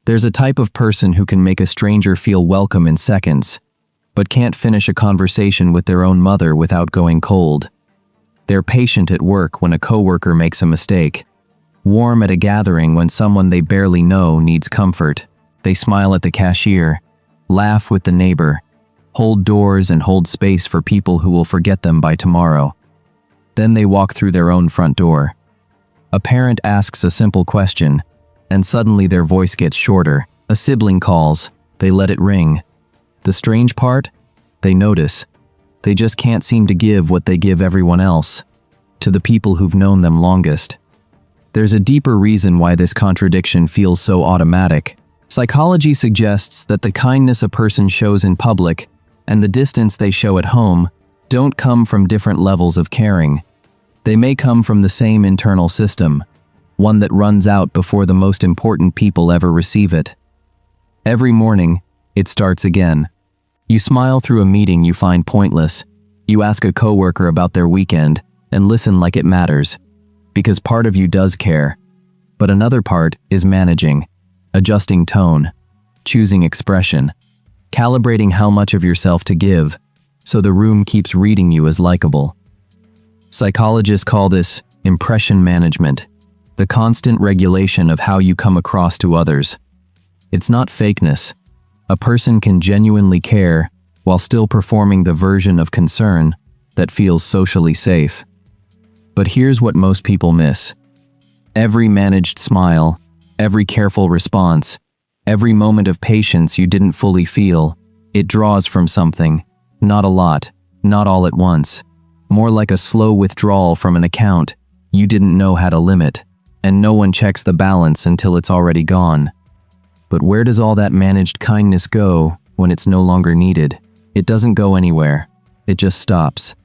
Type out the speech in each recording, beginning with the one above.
There's a type of person who can make a stranger feel welcome in seconds, but can't finish a conversation with their own mother without going cold. They're patient at work when a coworker makes a mistake, warm at a gathering when someone they barely know needs comfort. They smile at the cashier, laugh with the neighbor, hold doors and hold space for people who will forget them by tomorrow. Then they walk through their own front door. A parent asks a simple question, and suddenly their voice gets shorter. A sibling calls, they let it ring. The strange part? They notice. They just can't seem to give what they give everyone else, to the people who've known them longest. There's a deeper reason why this contradiction feels so automatic. Psychology suggests that the kindness a person shows in public and the distance they show at home don't come from different levels of caring. They may come from the same internal system, one that runs out before the most important people ever receive it. Every morning, it starts again. You smile through a meeting you find pointless. You ask a coworker about their weekend and listen like it matters, because part of you does care, but another part is managing, adjusting tone, choosing expression, calibrating how much of yourself to give, so the room keeps reading you as likable. Psychologists call this impression management, the constant regulation of how you come across to others. It's not fakeness. A person can genuinely care while still performing the version of concern that feels socially safe. But here's what most people miss. Every managed smile, every careful response, every moment of patience you didn't fully feel, it draws from something. Not a lot, not all at once. More like a slow withdrawal from an account you didn't know how to limit, and no one checks the balance until it's already gone. But where does all that managed kindness go when it's no longer needed? It doesn't go anywhere. It just stops.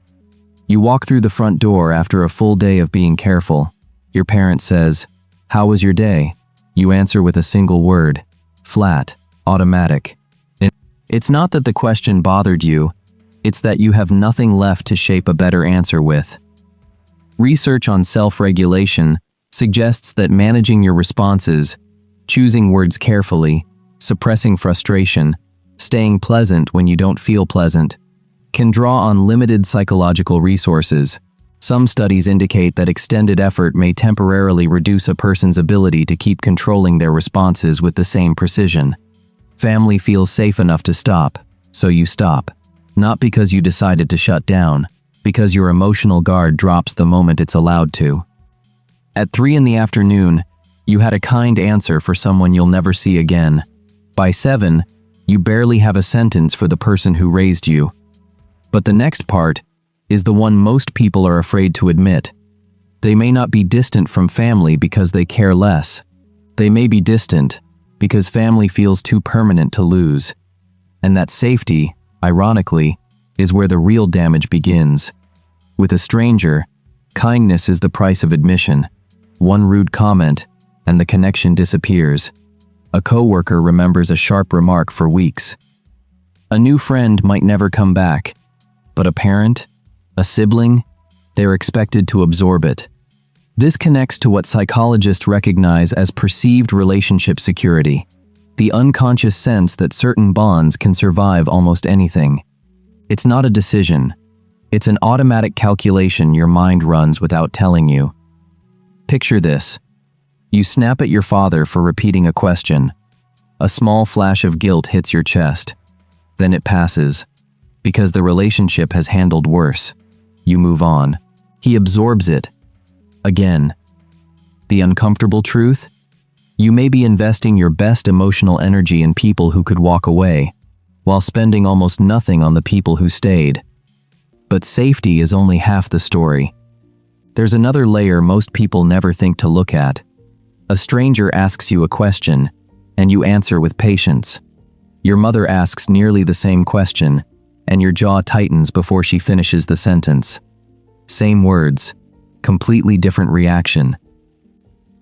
You walk through the front door after a full day of being careful. Your parent says, "How was your day?" You answer with a single word, flat, automatic. It's not that the question bothered you, it's that you have nothing left to shape a better answer with. Research on self-regulation suggests that managing your responses, choosing words carefully, suppressing frustration, staying pleasant when you don't feel pleasant, can draw on limited psychological resources. Some studies indicate that extended effort may temporarily reduce a person's ability to keep controlling their responses with the same precision. Family feels safe enough to stop, so you stop. Not because you decided to shut down, because your emotional guard drops the moment it's allowed to. At 3 in the afternoon, you had a kind answer for someone you'll never see again. By 7, you barely have a sentence for the person who raised you. But the next part is the one most people are afraid to admit. They may not be distant from family because they care less. They may be distant because family feels too permanent to lose. And that safety, ironically, is where the real damage begins. With a stranger, kindness is the price of admission. One rude comment, and the connection disappears. A coworker remembers a sharp remark for weeks. A new friend might never come back, but a parent, a sibling, they're expected to absorb it. This connects to what psychologists recognize as perceived relationship security, the unconscious sense that certain bonds can survive almost anything. It's not a decision. It's an automatic calculation your mind runs without telling you. Picture this. You snap at your father for repeating a question. A small flash of guilt hits your chest. Then it passes, because the relationship has handled worse. You move on. He absorbs it. Again. The uncomfortable truth? You may be investing your best emotional energy in people who could walk away, while spending almost nothing on the people who stayed. But safety is only half the story. There's another layer most people never think to look at. A stranger asks you a question, and you answer with patience. Your mother asks nearly the same question, and your jaw tightens before she finishes the sentence. Same words, completely different reaction.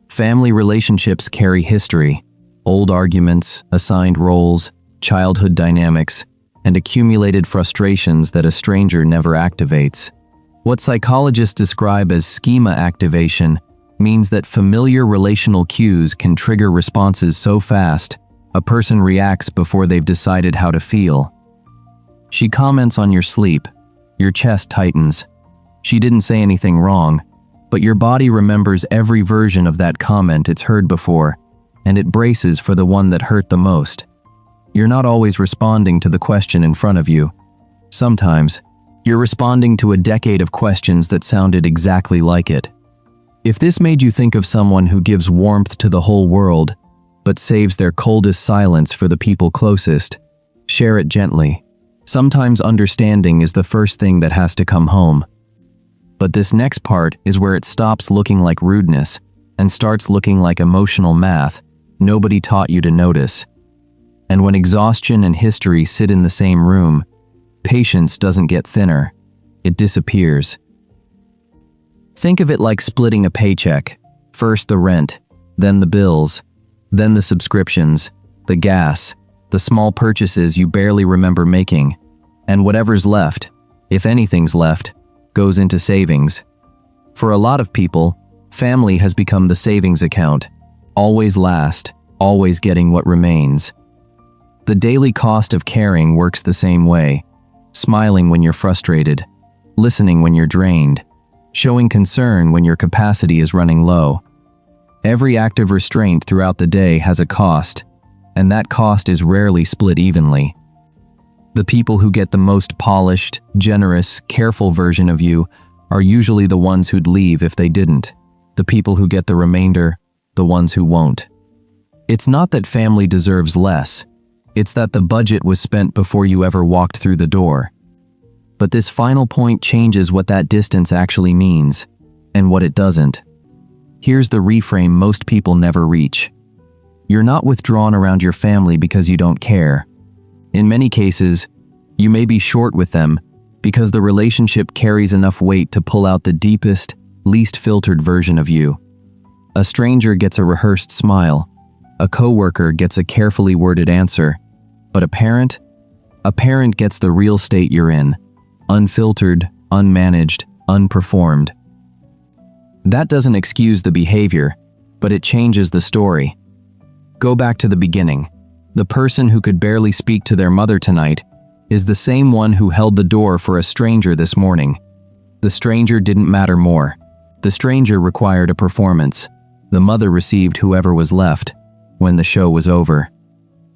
Family relationships carry history, old arguments, assigned roles, childhood dynamics, and accumulated frustrations that a stranger never activates. What psychologists describe as schema activation means that familiar relational cues can trigger responses so fast A person reacts before they've decided how to feel. She comments on your sleep. Your chest tightens. She didn't say anything wrong, but your body remembers every version of that comment it's heard before, and it braces for the one that hurt the most. You're not always responding to the question in front of you. Sometimes, you're responding to a decade of questions that sounded exactly like it. If this made you think of someone who gives warmth to the whole world, but saves their coldest silence for the people closest, share it gently. Sometimes understanding is the first thing that has to come home. But this next part is where it stops looking like rudeness and starts looking like emotional math nobody taught you to notice. And when exhaustion and history sit in the same room, patience doesn't get thinner, it disappears. Think of it like splitting a paycheck. First the rent, then the bills, then the subscriptions, the gas, the small purchases you barely remember making, and whatever's left, if anything's left, goes into savings. For a lot of people, family has become the savings account, always last, always getting what remains. The daily cost of caring works the same way, smiling when you're frustrated, listening when you're drained, showing concern when your capacity is running low. Every act of restraint throughout the day has a cost, and that cost is rarely split evenly. The people who get the most polished, generous, careful version of you are usually the ones who'd leave if they didn't. The people who get the remainder, the ones who won't. It's not that family deserves less, it's that the budget was spent before you ever walked through the door. But this final point changes what that distance actually means, and what it doesn't. Here's the reframe most people never reach. You're not withdrawn around your family because you don't care. In many cases, you may be short with them because the relationship carries enough weight to pull out the deepest, least filtered version of you. A stranger gets a rehearsed smile. A coworker gets a carefully worded answer. But a parent gets the real state you're in. Unfiltered, unmanaged, unperformed. That doesn't excuse the behavior, but it changes the story. Go back to the beginning. The person who could barely speak to their mother tonight is the same one who held the door for a stranger this morning. The stranger didn't matter more. The stranger required a performance. The mother received whoever was left when the show was over.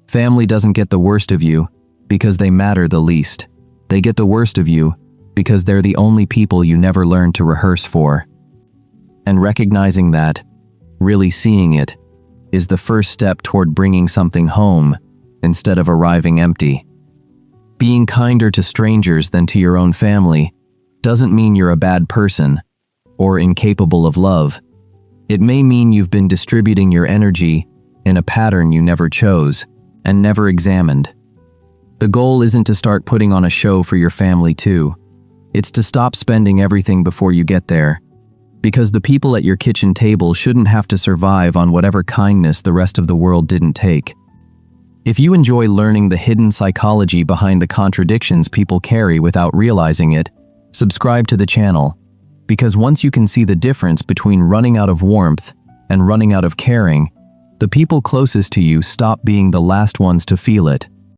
Family doesn't get the worst of you because they matter the least. They get the worst of you because they're the only people you never learned to rehearse for. And recognizing that, really seeing it, is the first step toward bringing something home instead of arriving empty. Being kinder to strangers than to your own family doesn't mean you're a bad person or incapable of love. It may mean you've been distributing your energy in a pattern you never chose and never examined. The goal isn't to start putting on a show for your family too. It's to stop spending everything before you get there, because the people at your kitchen table shouldn't have to survive on whatever kindness the rest of the world didn't take. If you enjoy learning the hidden psychology behind the contradictions people carry without realizing it, subscribe to the channel, because once you can see the difference between running out of warmth and running out of caring, the people closest to you stop being the last ones to feel it.